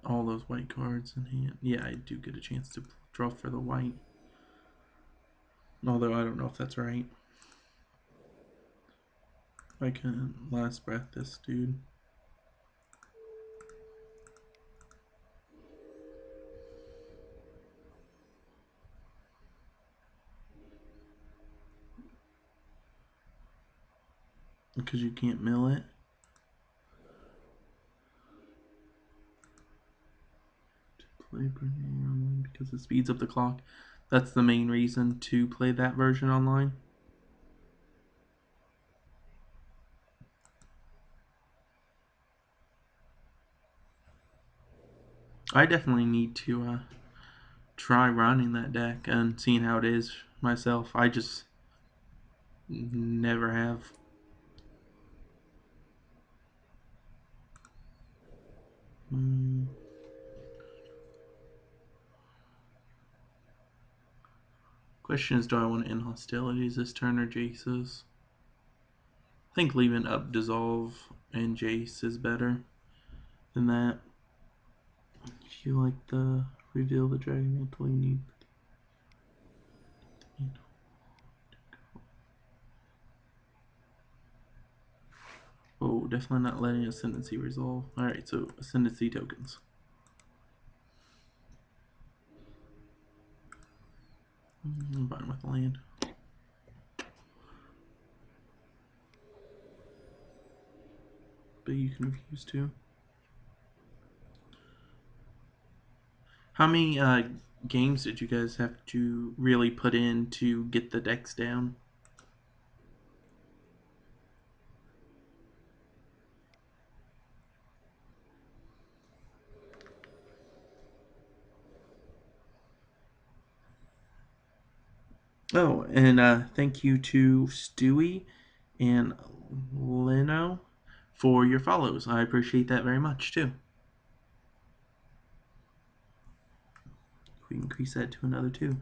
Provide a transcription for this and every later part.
all those white cards in hand. Yeah, I do get a chance to draw for the white. Although I don't know if that's right. I can last breath this dude. Because you can't mill it. Play online because it speeds up the clock. That's the main reason to play that version online. I definitely need to try running that deck and seeing how it is myself. I just never have. Question is, do I want to end hostilities this turn or Jace's? I think leaving up Dissolve and Jace is better than that. If you like the reveal the dragon mantle, you need. Oh, definitely not letting Ascendancy resolve. Alright, so Ascendancy tokens. I'm buying with land. But you can refuse to. How many games did you guys have to really put in to get the decks down? Oh, and thank you to Stewie and Leno for your follows. I appreciate that very much too. We increase that to another 2.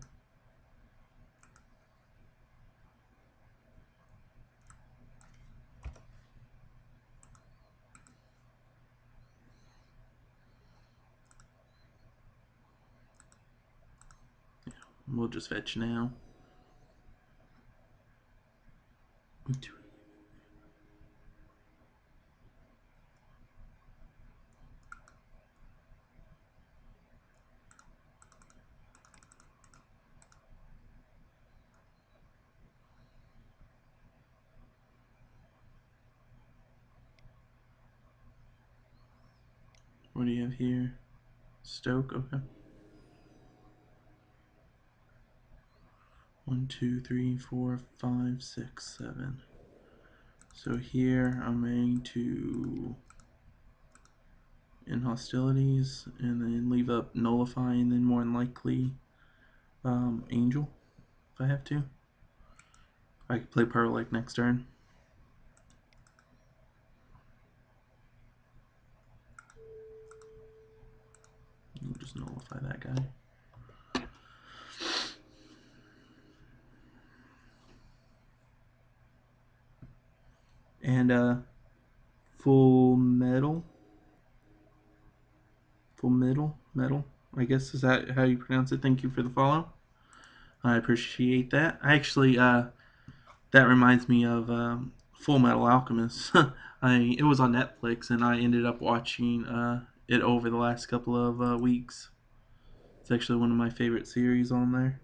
We'll just fetch now. What do you have here? Stoke, okay. 1, 2, 3, 4, 5, 6, 7. So here I'm going to end hostilities and then leave up nullify and then more than likely Angel if I have to. I could play Pearl like next turn. We'll just nullify that guy. And full metal. Metal. I guess is that how you pronounce it? Thank you for the follow. I appreciate that. I actually, that reminds me of Full Metal Alchemist. It was on Netflix, and I ended up watching it over the last couple of weeks. It's actually one of my favorite series on there.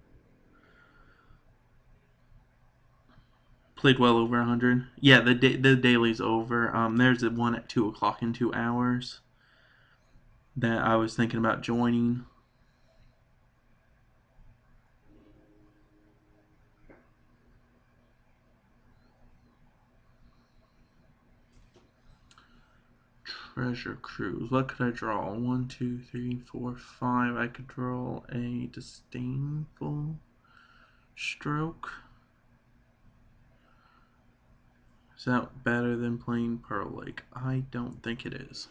Played well over 100. Yeah, the daily's over. There's one at 2 o'clock in 2 hours that I was thinking about joining. Treasure Cruise. What could I draw? 1, 2, 3, 4, 5. I could draw a Disdainful Stroke. Is that better than playing Pearl Lake? I don't think it is.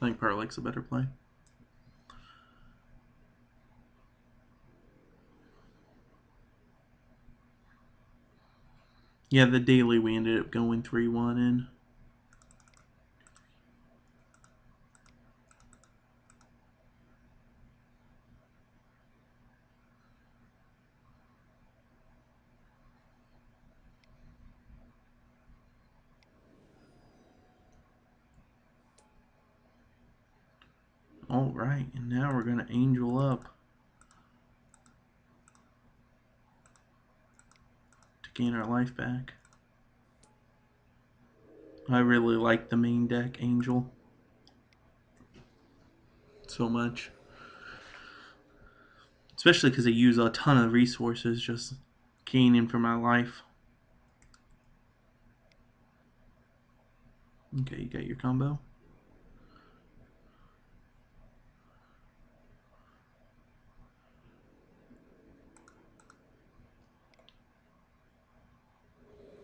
I think Pearl Lake's a better play. Yeah, the daily we ended up going 3-1 in. Alright, and now we're going to angel up to gain our life back. I really like the main deck angel so much. Especially because I use a ton of resources just gaining for my life. Okay, you got your combo.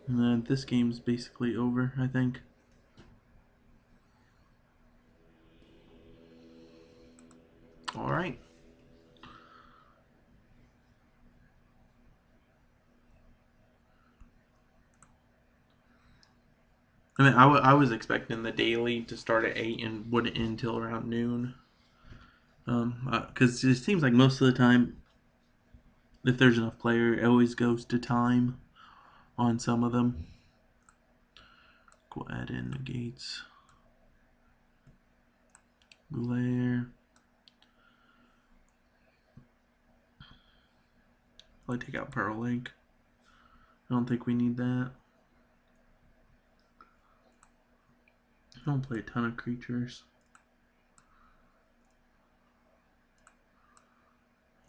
And then this game's basically over, I think. Alright. I mean, I was expecting the daily to start at 8 and wouldn't end until around noon. Because it seems like most of the time, if there's enough player, it always goes to time on some of them. Go add in the gates. Blair. I'll take out Pearl Lake. I don't think we need that. I don't play a ton of creatures.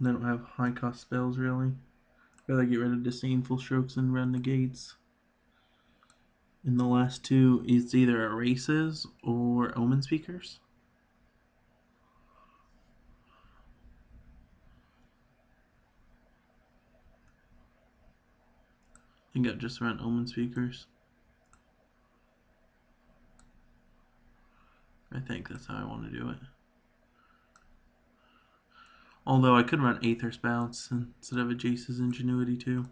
They don't have high cost spells really. Rather get rid of Disdainful Strokes and run the gates. In the last two, it's either Erases or Omen Speakers. I think I'll just run Omen Speakers. I think that's how I want to do it. Although I could run Aether's Bounce instead of a Jace's Ingenuity too.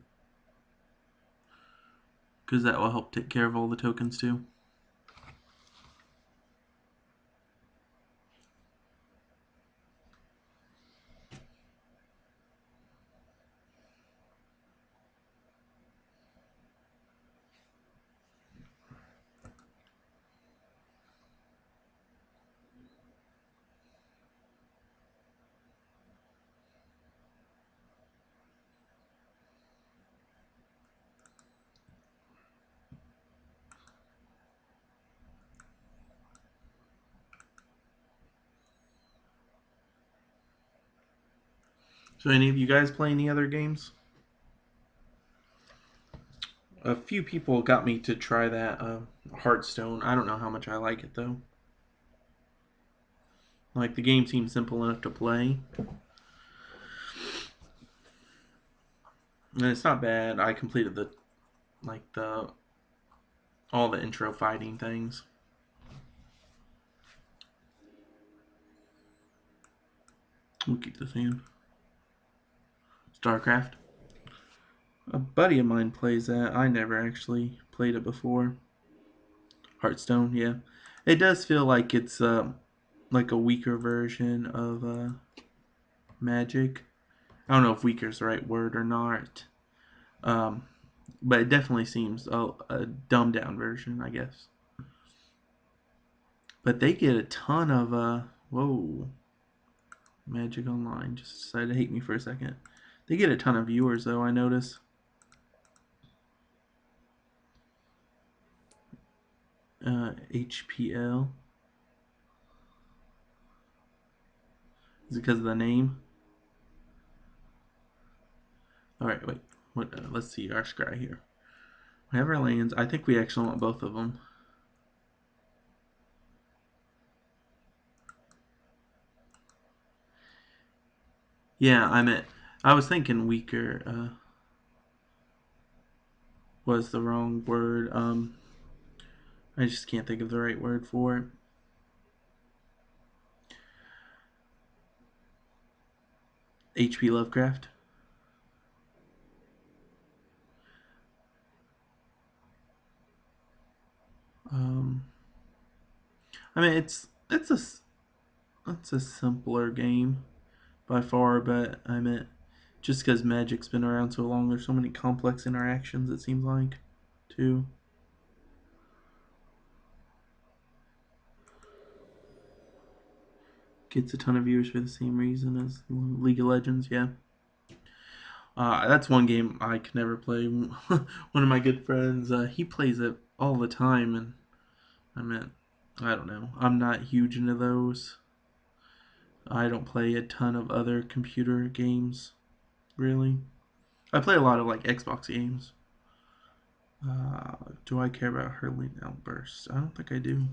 Because that will help take care of all the tokens too. So any of you guys play any other games? A few people got me to try that Hearthstone. I don't know how much I like it though. Like the game seems simple enough to play. And it's not bad. I completed all the intro fighting things. We'll keep this in. StarCraft. A buddy of mine plays that. I never actually played it before. Hearthstone, yeah. It does feel like it's like a weaker version of Magic. I don't know if weaker is the right word or not. But it definitely seems a dumbed down version, I guess. But they get a ton of whoa. Magic Online just decided to hate me for a second. They get a ton of viewers though, I notice. HPL. Is it because of the name? Alright, wait. Let's see our scry here. Whenever lands, I think we actually want both of them. Yeah, I was thinking weaker was the wrong word. I just can't think of the right word for it. H.P. Lovecraft. I mean, it's a simpler game by far, but I meant just because Magic's been around so long, there's so many complex interactions. It seems like, too. gets a ton of viewers for the same reason as League of Legends. Yeah. That's one game I could never play. One of my good friends, he plays it all the time, and I mean, I don't know. I'm not huge into those. I don't play a ton of other computer games, really. I play a lot of like Xbox games. Do I care about hurling outbursts? I don't think I do.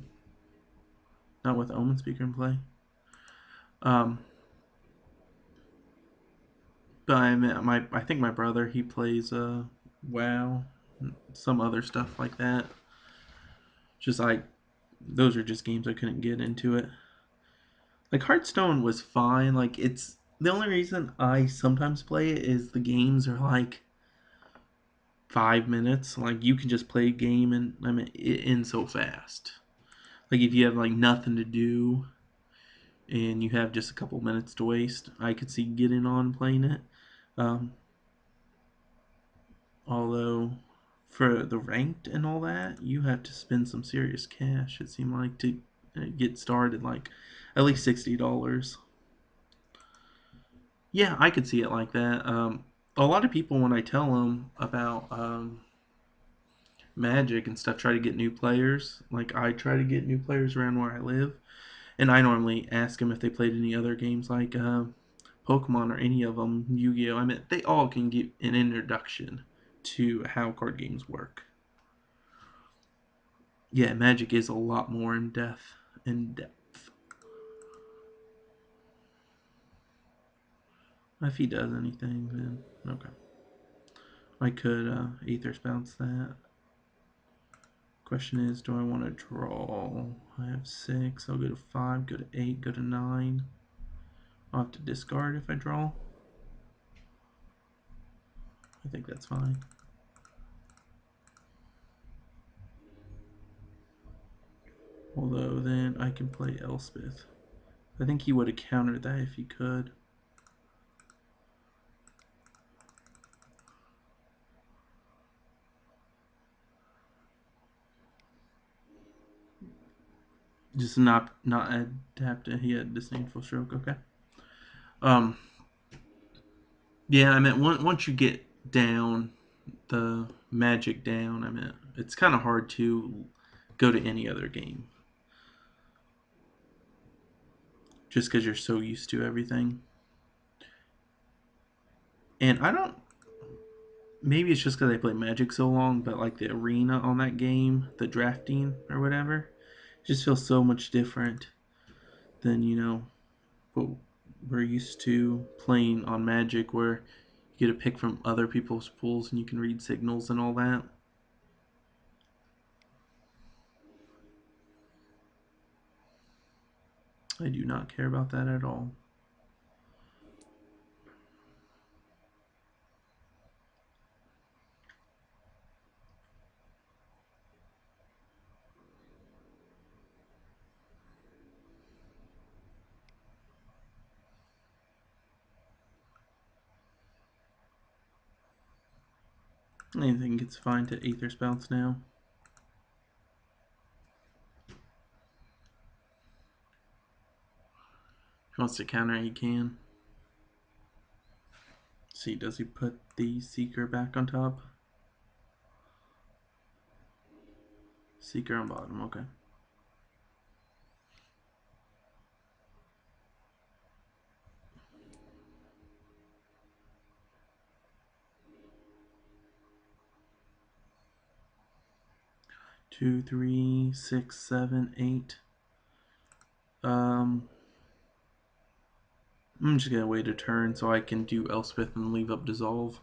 Not with Omen Speaker and Play. Um, but I think my brother he plays WoW, some other stuff like that. Just like those are just games I couldn't get into it. Like Hearthstone was fine. Like it's the only reason I sometimes play it is the games are like 5 minutes. Like you can just play a game and I mean it ends so fast. Like if you have like nothing to do and you have just a couple minutes to waste, I could see getting on playing it. Um, although for the ranked and all that, you have to spend some serious cash. It seemed like to get started, like at least $60. Yeah, I could see it like that. A lot of people, when I tell them about Magic and stuff, try to get new players. Like I try to get new players around where I live, and I normally ask them if they played any other games like Pokemon or any of them, Yu-Gi-Oh. I mean, they all can get an introduction to how card games work. Yeah, Magic is a lot more in depth. In depth. If he does anything, then okay. I could Aether's bounce that. Question is, do I want to draw? I have 6. I'll go to 5, go to 8, go to 9. I'll have to discard if I draw. I think that's fine. Although then I can play Elspeth. I think he would have countered that if he could. Just not adapted. He had disdainful stroke. Okay. Um. Yeah, I mean, once you get down the magic down, I mean, it's kind of hard to go to any other game just because you're so used to everything. And I don't. Maybe it's just because I play Magic so long, but like the arena on that game, the drafting or whatever, just feels so much different than what we're used to playing on Magic, where you get to pick from other people's pools and you can read signals and all that. I do not care about that at all. Anything gets fine to Aether's Bounce now. If he wants to counter, he can. See, does he put the Seeker back on top? Seeker on bottom, okay. Two, three, 6, 7, 8. I'm just gonna wait a turn so I can do Elspeth and leave up Dissolve.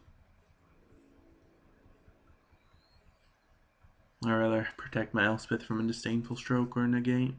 I'd rather protect my Elspeth from a Disdainful Stroke or a Negate.